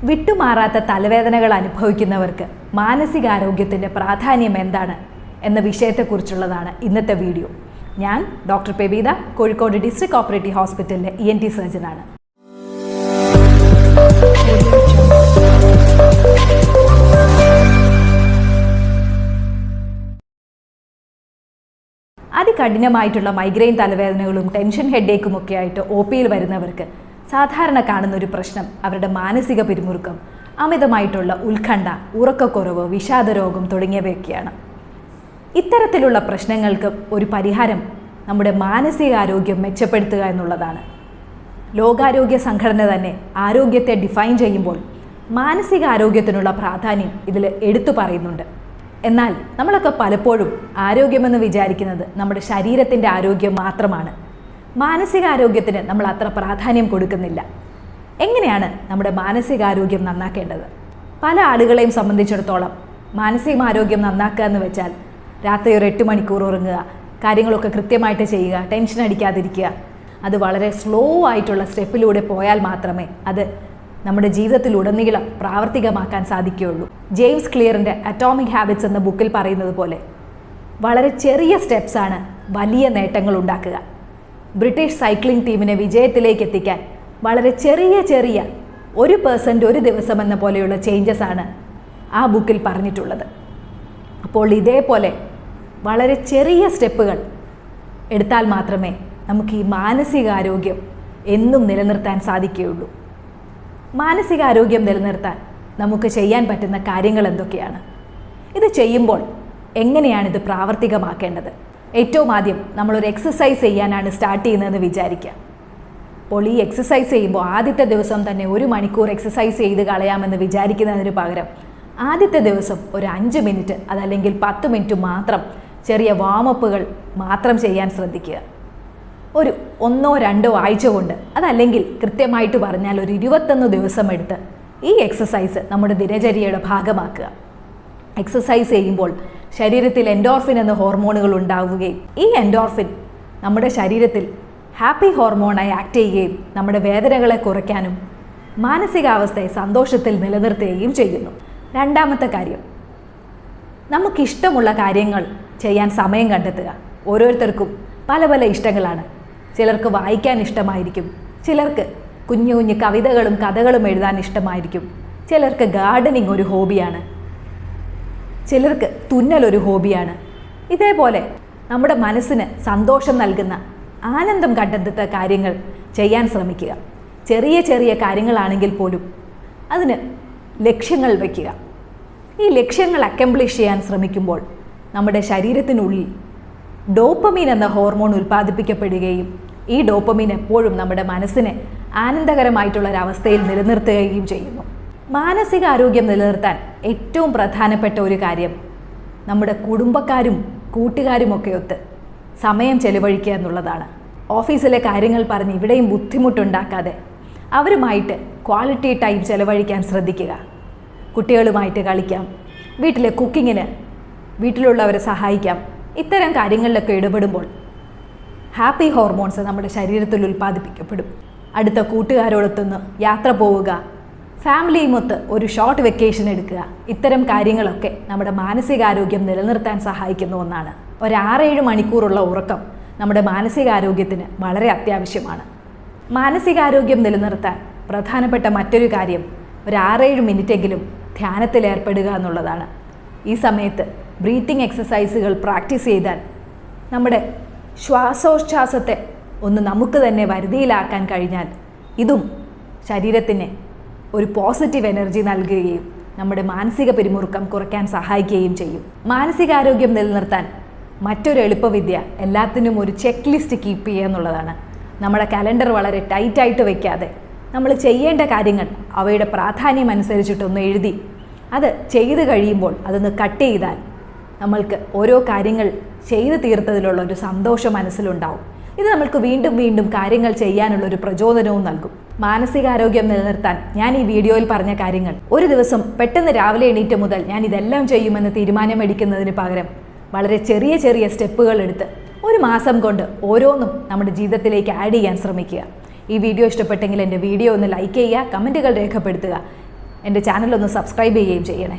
വിട്ടുമാറാത്ത തലവേദനകൾ അനുഭവിക്കുന്നവർക്ക് മാനസികാരോഗ്യത്തിൻ്റെ പ്രാധാന്യം എന്താണ് എന്ന വിഷയത്തെക്കുറിച്ചുള്ളതാണ് ഇന്നത്തെ വീഡിയോ. ഞാൻ doctor Pebitha, Kozhikode district operative ഹോസ്പിറ്റലിലെ ENT സർജനാണ്. അതികഠിനമായിട്ടുള്ള മൈഗ്രെയിൻ തലവേദനകളും ടെൻഷൻ ഹെഡേക്കും ഒക്കെ ആയിട്ട് OPയിൽ വരുന്നവർക്ക് സാധാരണ കാണുന്ന ഒരു പ്രശ്നം അവരുടെ മാനസിക പിരിമുറുക്കം, അമിതമായിട്ടുള്ള ഉത്കണ്ഠ, ഉറക്കക്കുറവ്, വിഷാദരോഗം തുടങ്ങിയവയൊക്കെയാണ്. ഇത്തരത്തിലുള്ള പ്രശ്നങ്ങൾക്ക് ഒരു പരിഹാരം നമ്മുടെ മാനസികാരോഗ്യം മെച്ചപ്പെടുത്തുക എന്നുള്ളതാണ്. ലോകാരോഗ്യ സംഘടന തന്നെ ആരോഗ്യത്തെ ഡിഫൈൻ ചെയ്യുമ്പോൾ മാനസികാരോഗ്യത്തിനുള്ള പ്രാധാന്യം ഇതിൽ എടുത്തു പറയുന്നുണ്ട്. എന്നാൽ നമ്മളൊക്കെ പലപ്പോഴും ആരോഗ്യമെന്ന് വിചാരിക്കുന്നത് നമ്മുടെ ശരീരത്തിൻ്റെ ആരോഗ്യം മാത്രമാണ്. മാനസികാരോഗ്യത്തിന് നമ്മൾ അത്ര പ്രാധാന്യം കൊടുക്കുന്നില്ല. എങ്ങനെയാണ് നമ്മുടെ മാനസികാരോഗ്യം നന്നാക്കേണ്ടത്? പല ആളുകളെയും സംബന്ധിച്ചിടത്തോളം മാനസികാരോഗ്യം നന്നാക്കുക എന്ന് വെച്ചാൽ രാത്രി ഒരു 8 മണിക്കൂർ ഉറങ്ങുക, കാര്യങ്ങളൊക്കെ കൃത്യമായിട്ട് ചെയ്യുക, ടെൻഷൻ അടിക്കാതിരിക്കുക. അത് വളരെ സ്ലോ ആയിട്ടുള്ള സ്റ്റെപ്പിലൂടെ പോയാൽ മാത്രമേ അത് നമ്മുടെ ജീവിതത്തിലുടനീളം പ്രാവർത്തികമാക്കാൻ സാധിക്കുകയുള്ളൂ. ജെയിംസ് ക്ലിയറിൻ്റെ അറ്റോമിക് ഹാബിറ്റ്സ് എന്ന ബുക്കിൽ പറയുന്നത് പോലെ വളരെ ചെറിയ സ്റ്റെപ്സാണ് വലിയ നേട്ടങ്ങൾ ഉണ്ടാക്കുക. ബ്രിട്ടീഷ് സൈക്ലിംഗ് ടീമിനെ വിജയത്തിലേക്ക് എത്തിക്കാൻ വളരെ ചെറിയ 1% ഒരു ദിവസം എന്ന പോലെയുള്ള ചേഞ്ചസ് ആണ് ആ ബുക്കിൽ പറഞ്ഞിട്ടുള്ളത്. അപ്പോൾ ഇതേപോലെ വളരെ ചെറിയ സ്റ്റെപ്പുകൾ എടുത്താൽ മാത്രമേ നമുക്ക് ഈ മാനസികാരോഗ്യം എന്നും നിലനിർത്താൻ സാധിക്കുകയുള്ളൂ. മാനസികാരോഗ്യം നിലനിർത്താൻ നമുക്ക് ചെയ്യാൻ പറ്റുന്ന കാര്യങ്ങൾ എന്തൊക്കെയാണ്? ഇത് ചെയ്യുമ്പോൾ എങ്ങനെയാണിത് പ്രാവർത്തികമാക്കേണ്ടത്? ഏറ്റവും ആദ്യം നമ്മളൊരു എക്സസൈസ് ചെയ്യാനാണ് സ്റ്റാർട്ട് ചെയ്യുന്നതെന്ന് വിചാരിക്കുക. അപ്പോൾ ഈ എക്സസൈസ് ചെയ്യുമ്പോൾ ആദ്യത്തെ ദിവസം തന്നെ 1 മണിക്കൂർ എക്സസൈസ് ചെയ്ത് കളയാമെന്ന് വിചാരിക്കുന്നതിന് പകരം ആദ്യത്തെ ദിവസം ഒരു 5 മിനിറ്റ് അതല്ലെങ്കിൽ 10 മിനിറ്റ് മാത്രം ചെറിയ വാമപ്പുകൾ മാത്രം ചെയ്യാൻ ശ്രദ്ധിക്കുക. ഒരു 1-2 ആഴ്ച കൊണ്ട്, അതല്ലെങ്കിൽ കൃത്യമായിട്ട് പറഞ്ഞാൽ ഒരു 21 ദിവസം എടുത്ത് ഈ എക്സസൈസ് നമ്മുടെ ദിനചര്യയുടെ ഭാഗമാക്കുക. എക്സസൈസ് ചെയ്യുമ്പോൾ ശരീരത്തിൽ എൻഡോർഫിൻ എന്ന ഹോർമോണുകൾ ഉണ്ടാവുകയും ഈ എൻഡോർഫിൻ നമ്മുടെ ശരീരത്തിൽ ഹാപ്പി ഹോർമോണായി ആക്ട് ചെയ്യുകയും നമ്മുടെ വേദനകളെ കുറയ്ക്കാനും മാനസികാവസ്ഥയെ സന്തോഷത്തിൽ നിലനിർത്തുകയും ചെയ്യുന്നു. രണ്ടാമത്തെ കാര്യം, നമുക്കിഷ്ടമുള്ള കാര്യങ്ങൾ ചെയ്യാൻ സമയം കണ്ടെത്തുക. ഓരോരുത്തർക്കും പല പല ഇഷ്ടങ്ങളാണ്. ചിലർക്ക് വായിക്കാൻ ഇഷ്ടമായിരിക്കും, ചിലർക്ക് കുഞ്ഞു കുഞ്ഞു കവിതകളും കഥകളും എഴുതാൻ ഇഷ്ടമായിരിക്കും, ചിലർക്ക് ഗാർഡനിങ് ഒരു ഹോബിയാണ്, ചിലർക്ക് തുന്നൽ ഒരു ഹോബിയാണ്. ഇതേപോലെ നമ്മുടെ മനസ്സിന് സന്തോഷം നൽകുന്ന, ആനന്ദം കണ്ടെത്തുന്ന കാര്യങ്ങൾ ചെയ്യാൻ ശ്രമിക്കുക. ചെറിയ ചെറിയ കാര്യങ്ങളാണെങ്കിൽ പോലും അതിന് ലക്ഷ്യങ്ങൾ വയ്ക്കുക. ഈ ലക്ഷ്യങ്ങൾ അക്കംപ്ലിഷ് ചെയ്യാൻ ശ്രമിക്കുമ്പോൾ നമ്മുടെ ശരീരത്തിനുള്ളിൽ ഡോപ്പമീൻ എന്ന ഹോർമോൺ ഉൽപ്പാദിപ്പിക്കപ്പെടുകയും ഈ ഡോപ്പമീൻ എപ്പോഴും നമ്മുടെ മനസ്സിനെ ആനന്ദകരമായിട്ടുള്ളൊരവസ്ഥയിൽ നിലനിർത്തുകയും ചെയ്യുന്നു. മാനസികാരോഗ്യം നിലനിർത്താൻ ഏറ്റവും പ്രധാനപ്പെട്ട ഒരു കാര്യം നമ്മുടെ കുടുംബക്കാരും കൂട്ടുകാരുമൊക്കെ ഒത്ത് സമയം ചെലവഴിക്കുക എന്നുള്ളതാണ്. ഓഫീസിലെ കാര്യങ്ങൾ പറഞ്ഞ് ഇവിടെയും ബുദ്ധിമുട്ടുണ്ടാക്കാതെ അവരുമായിട്ട് ക്വാളിറ്റി ടൈം ചെലവഴിക്കാൻ ശ്രദ്ധിക്കുക. കുട്ടികളുമായിട്ട് കളിക്കാം, വീട്ടിലെ കുക്കിങ്ങിന് വീട്ടിലുള്ളവരെ സഹായിക്കാം. ഇത്തരം കാര്യങ്ങളിലൊക്കെ ഇടപെടുമ്പോൾ ഹാപ്പി ഹോർമോൺസ് നമ്മുടെ ശരീരത്തിൽ ഉൽപ്പാദിപ്പിക്കപ്പെടും. അടുത്ത കൂട്ടുകാരോടൊത്തൊന്ന് യാത്ര പോവുക, ഫാമിലിയുമൊത്ത് ഒരു ഷോർട്ട് വെക്കേഷൻ എടുക്കുക. ഇത്തരം കാര്യങ്ങളൊക്കെ നമ്മുടെ മാനസികാരോഗ്യം നിലനിർത്താൻ സഹായിക്കുന്ന ഒന്നാണ്. ഒരു 6-7 മണിക്കൂറുള്ള ഉറക്കം നമ്മുടെ മാനസികാരോഗ്യത്തിന് വളരെ അത്യാവശ്യമാണ്. മാനസികാരോഗ്യം നിലനിർത്താൻ പ്രധാനപ്പെട്ട മറ്റൊരു കാര്യം ഒരു 6-7 മിനിറ്റെങ്കിലും ധ്യാനത്തിൽ ഏർപ്പെടുക എന്നുള്ളതാണ്. ഈ സമയത്ത് ബ്രീത്തിങ് എക്സസൈസുകൾ പ്രാക്ടീസ് ചെയ്താൽ നമ്മുടെ ശ്വാസോച്ഛ്വാസത്തെ ഒന്ന് നമുക്ക് തന്നെ വരുതിയിലാക്കാൻ കഴിഞ്ഞാൽ ഇതും ശരീരത്തിന് ഒരു പോസിറ്റീവ് എനർജി നൽകുകയും നമ്മുടെ മാനസിക പിരിമുറുക്കം കുറയ്ക്കാൻ സഹായിക്കുകയും ചെയ്യും. മാനസികാരോഗ്യം നിലനിർത്താൻ മറ്റൊരു എളുപ്പവിദ്യ എല്ലാത്തിനും ഒരു ചെക്ക് ലിസ്റ്റ് കീപ്പ് ചെയ്യുക എന്നുള്ളതാണ്. നമ്മുടെ കലണ്ടർ വളരെ ടൈറ്റായിട്ട് വയ്ക്കാതെ നമ്മൾ ചെയ്യേണ്ട കാര്യങ്ങൾ അവയുടെ പ്രാധാന്യം അനുസരിച്ചിട്ടൊന്ന് എഴുതി അത് ചെയ്ത് കഴിയുമ്പോൾ അതൊന്ന് കട്ട് ചെയ്താൽ നമ്മൾക്ക് ഓരോ കാര്യങ്ങൾ ചെയ്തു തീർത്തതിലുള്ള ഒരു സന്തോഷം മനസ്സിലുണ്ടാവും. ഇത് നമ്മൾക്ക് വീണ്ടും വീണ്ടും കാര്യങ്ങൾ ചെയ്യാനുള്ളൊരു പ്രചോദനവും നൽകും. മാനസികാരോഗ്യം നിലനിർത്താൻ ഞാൻ ഈ വീഡിയോയിൽ പറഞ്ഞ കാര്യങ്ങൾ ഒരു ദിവസം പെട്ടെന്ന് രാവിലെ എണീറ്റ് മുതൽ ഞാൻ ഇതെല്ലാം ചെയ്യുമെന്ന് തീരുമാനമെടുക്കുന്നതിന് പകരം വളരെ ചെറിയ ചെറിയ സ്റ്റെപ്പുകൾ എടുത്ത് ഒരു മാസം കൊണ്ട് ഓരോന്നും നമ്മുടെ ജീവിതത്തിലേക്ക് ആഡ് ചെയ്യാൻ ശ്രമിക്കുക. ഈ വീഡിയോ ഇഷ്ടപ്പെട്ടെങ്കിൽ എൻ്റെ വീഡിയോ ഒന്ന് ലൈക്ക് ചെയ്യുക, കമൻറ്റുകൾ രേഖപ്പെടുത്തുക. എൻ്റെ ചാനലൊന്ന് സബ്സ്ക്രൈബ് ചെയ്യുകയും ചെയ്യണേ.